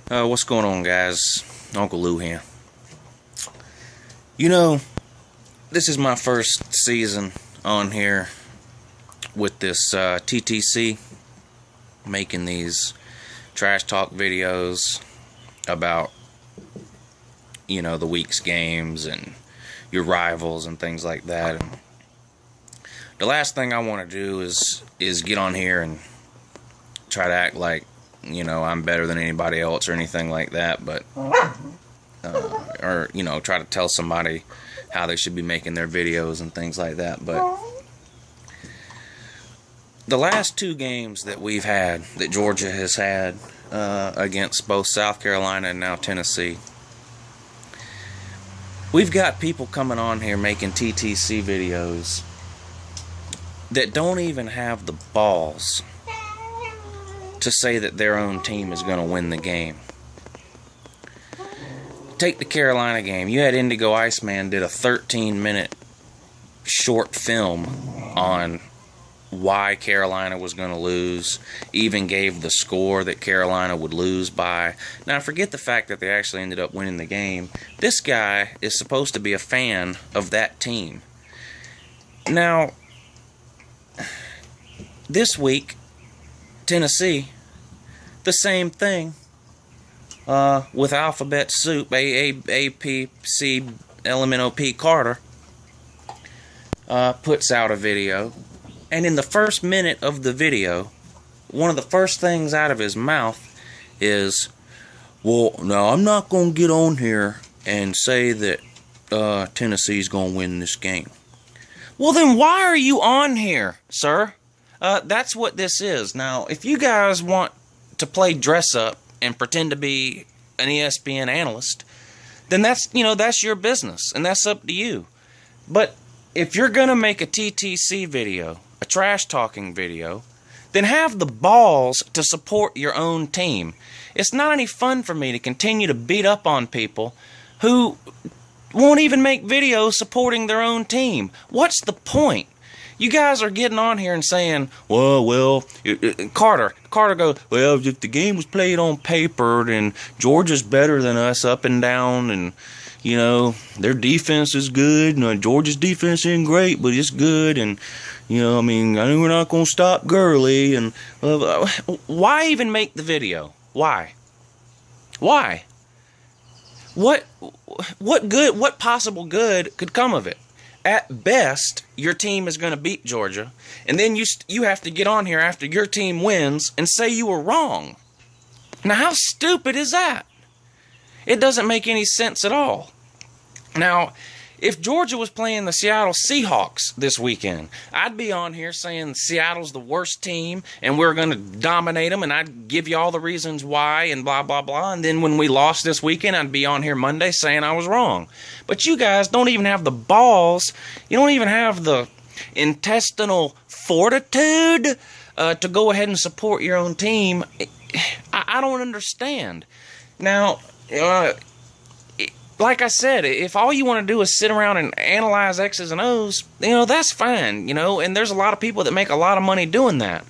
What's going on, guys? Uncle Lou here. You know, this is my first season on here with this TTC, making these trash talk videos about, the week's games and your rivals and things like that. And the last thing I want to do is get on here and try to act like, I'm better than anybody else or anything like that, but or try to tell somebody how they should be making their videos and things like that. But the last two games that we've had, that Georgia has had against both South Carolina and now Tennessee, we've got people coming on here making TTC videos that don't even have the balls to say that their own team is going to win the game. Take the Carolina game. You had Indigo Iceman did a 13-minute short film on why Carolina was going to lose, even gave the score that Carolina would lose by. Now, forget the fact that they actually ended up winning the game. This guy is supposed to be a fan of that team. Now, this week, Tennessee, the same thing, with Alphabet Soup, AAPC LMNOP Carter, puts out a video, and in the first minute of the video, one of the first things out of his mouth is, well, now I'm not going to get on here and say that Tennessee's going to win this game. Well, then why are you on here, sir? That's what this is. Now, if you guys want to play dress up and pretend to be an ESPN analyst, then that's your business, and that's up to you. But if you're going to make a TTC video, a trash talking video, then have the balls to support your own team. It's not any fun for me to continue to beat up on people who won't even make videos supporting their own team. What's the point? You guys are getting on here and saying, Carter goes, well, if the game was played on paper, then Georgia's better than us up and down, and, their defense is good, and Georgia's defense isn't great, but it's good, and, I know we're not going to stop Gurley, and, why even make the video? Why? Why? What possible good could come of it? At best, your team is going to beat Georgia, and then you have to get on here after your team wins and say you were wrong. Now, how stupid is that? It doesn't make any sense at all. Now, if Georgia was playing the Seattle Seahawks this weekend, I'd be on here saying Seattle's the worst team and we're going to dominate them, and I'd give you all the reasons why and blah, blah, blah. And then when we lost this weekend, I'd be on here Monday saying I was wrong. But you guys don't even have the balls. You don't even have the intestinal fortitude to go ahead and support your own team. I don't understand. Now, like I said, if all you want to do is sit around and analyze X's and O's, that's fine, and there's a lot of people that make a lot of money doing that.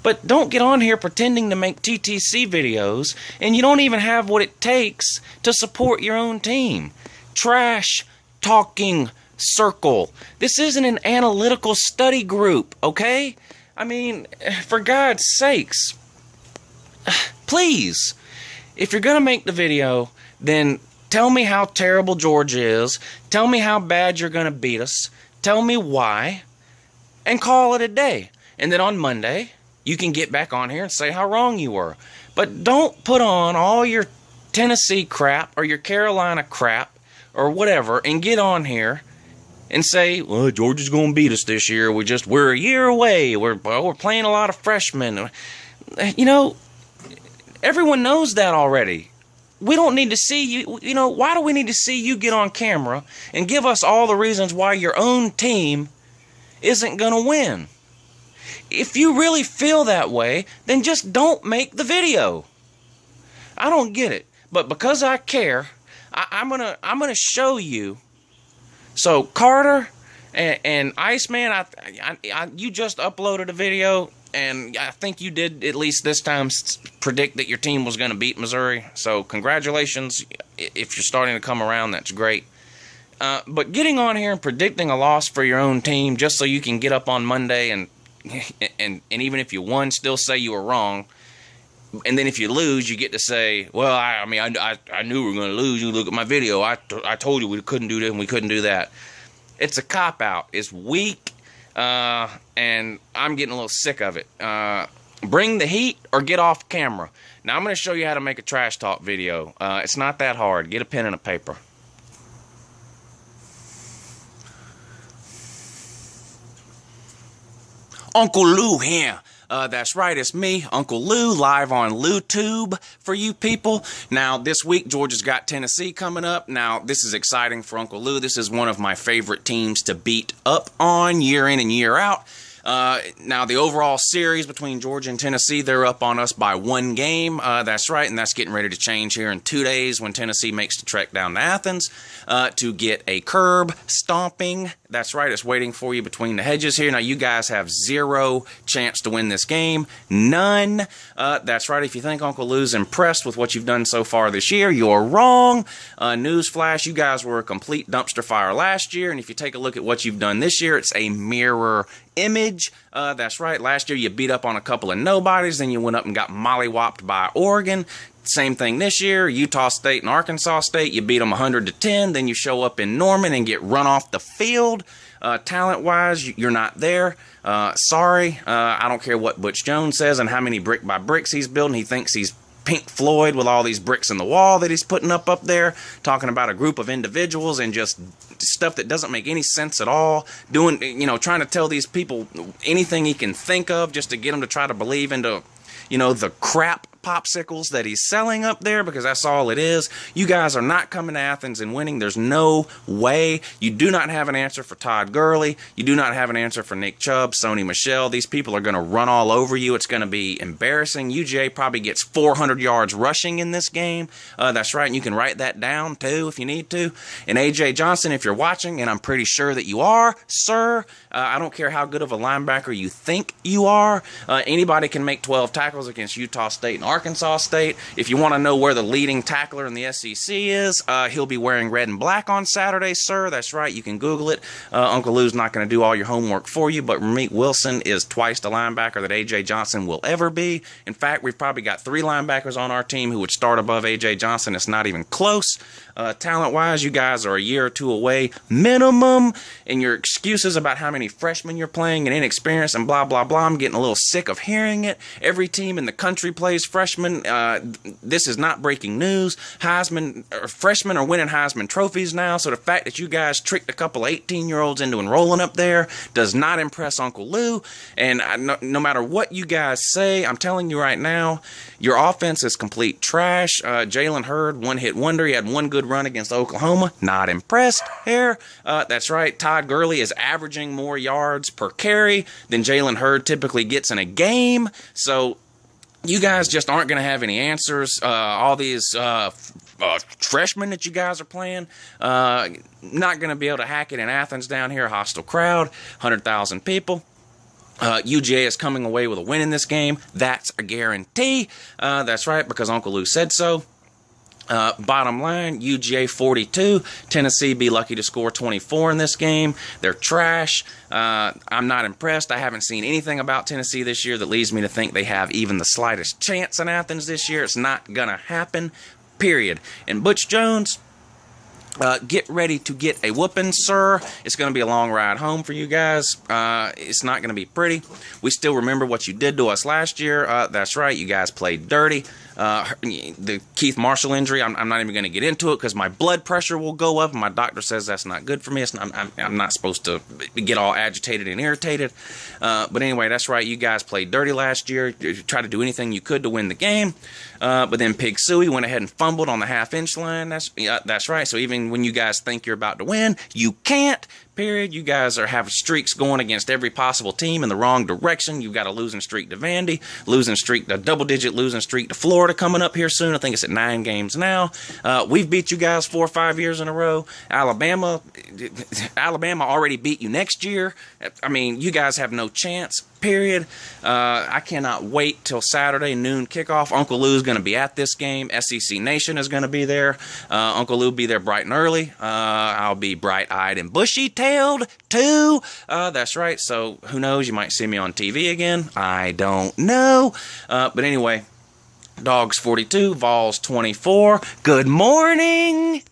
But don't get on here pretending to make TTC videos, and you don't even have what it takes to support your own team. Trash talking circle. This isn't an analytical study group, okay? For God's sakes. Please, if you're going to make the video, then tell me how terrible Georgia is. Tell me how bad you're going to beat us. Tell me why. And call it a day. And then on Monday, you can get back on here and say how wrong you were. But don't put on all your Tennessee crap or your Carolina crap or whatever and get on here and say, well, Georgia's going to beat us this year. We're a year away. We're playing a lot of freshmen. Everyone knows that already. We don't need to see you, why do we need to see you get on camera and give us all the reasons why your own team isn't going to win? If you really feel that way, then just don't make the video. I don't get it, but because I care, I'm gonna show you. So Carter and Iceman, you just uploaded a video. And I think you did, at least this time, predict that your team was going to beat Missouri. So congratulations. If you're starting to come around, that's great. But getting on here and predicting a loss for your own team just so you can get up on Monday and even if you won, still say you were wrong. And then if you lose, you get to say, well, I knew we were going to lose. You look at my video. I told you we couldn't do this and we couldn't do that. It's a cop-out. It's weak, and I'm getting a little sick of it. Bring the heat or get off camera. Now, I'm going to show you how to make a trash talk video. It's not that hard. Get a pen and a paper. Uncle Lou here. That's right, it's me, Uncle Lou, live on LouTube for you people. Now, this week, Georgia's got Tennessee coming up. Now, this is exciting for Uncle Lou. This is one of my favorite teams to beat up on year in and year out. Now, the overall series between Georgia and Tennessee, they're up on us by 1 game. That's right, and that's getting ready to change here in 2 days when Tennessee makes the trek down to Athens to get a curb stomping. That's right, it's waiting for you between the hedges here. Now, you guys have 0 chance to win this game. None. That's right, if you think Uncle Lou's impressed with what you've done so far this year, you're wrong. Newsflash, you guys were a complete dumpster fire last year, and if you take a look at what you've done this year, it's a mirror image. That's right, last year you beat up on a couple of nobodies, then you went up and got mollywopped by Oregon. Same thing this year, Utah State and Arkansas State, you beat them 100-10, then you show up in Norman and get run off the field. Talent-wise, you're not there. Sorry, I don't care what Butch Jones says and how many brick by bricks he's building. He thinks he's Pink Floyd with all these bricks in the wall that he's putting up there, talking about a group of individuals and just stuff that doesn't make any sense at all, doing, trying to tell these people anything he can think of just to get them to try to believe into, the crap popsicles that he's selling up there, because that's all it is. You guys are not coming to Athens and winning. There's no way. You do not have an answer for Todd Gurley. You do not have an answer for Nick Chubb, Sony Michel. These people are going to run all over you. It's going to be embarrassing. UJ probably gets 400 yards rushing in this game. That's right, and you can write that down too if you need to. And A.J. Johnson, if you're watching, and I'm pretty sure that you are, sir, I don't care how good of a linebacker you think you are. Anybody can make 12 tackles against Utah State and Arkansas State. If you want to know where the leading tackler in the SEC is, he'll be wearing red and black on Saturday, sir. That's right, you can Google it. Uncle Lou's not going to do all your homework for you, but Ramik Wilson is twice the linebacker that A.J. Johnson will ever be. In fact, we've probably got 3 linebackers on our team who would start above A.J. Johnson. It's not even close. Talent-wise, you guys are a year or 2 away minimum, and your excuses about how many freshmen you're playing and inexperienced and blah, blah, blah, I'm getting a little sick of hearing it. Every team in the country plays freshmen. This is not breaking news. Freshmen are winning Heisman trophies now, so the fact that you guys tricked a couple 18-year-olds into enrolling up there does not impress Uncle Lou, and no matter what you guys say, I'm telling you right now, your offense is complete trash. Jalen Hurd, one-hit wonder. He had 1 good run against Oklahoma. Not impressed here. That's right, Todd Gurley is averaging more yards per carry than Jalen Hurd typically gets in a game, so you guys just aren't going to have any answers. All these freshmen that you guys are playing, not going to be able to hack it in Athens down here. Hostile crowd, 100,000 people. UGA is coming away with a win in this game. That's a guarantee. That's right, because Uncle Lou said so. Bottom line, UGA 42. Tennessee be lucky to score 24 in this game. They're trash. I'm not impressed. I haven't seen anything about Tennessee this year that leads me to think they have even the slightest chance in Athens this year. It's not going to happen, period. And Butch Jones, get ready to get a whooping, sir. It's going to be a long ride home for you guys. It's not going to be pretty. We still remember what you did to us last year. That's right, you guys played dirty. The Keith Marshall injury, I'm not even going to get into it because my blood pressure will go up and my doctor says that's not good for me. I'm not supposed to get all agitated and irritated. But anyway, that's right, you guys played dirty last year. You tried to do anything you could to win the game. But then Pig Suey went ahead and fumbled on the half-inch line. That's right. So even when you guys think you're about to win, you can't. Period. You guys are having streaks going against every possible team in the wrong direction. You've got a losing streak to Vandy, a double-digit losing streak to Florida coming up here soon. I think it's at 9 games now. We've beat you guys 4 or 5 years in a row. Alabama already beat you next year. I mean, you guys have no chance. period. I cannot wait till Saturday noon kickoff. Uncle Lou's going to be at this game. SEC Nation is going to be there. Uncle Lou will be there bright and early. I'll be bright-eyed and bushy-tailed too. That's right. So who knows? You might see me on TV again. I don't know. But anyway, Dogs 42, Vols 24. Good morning.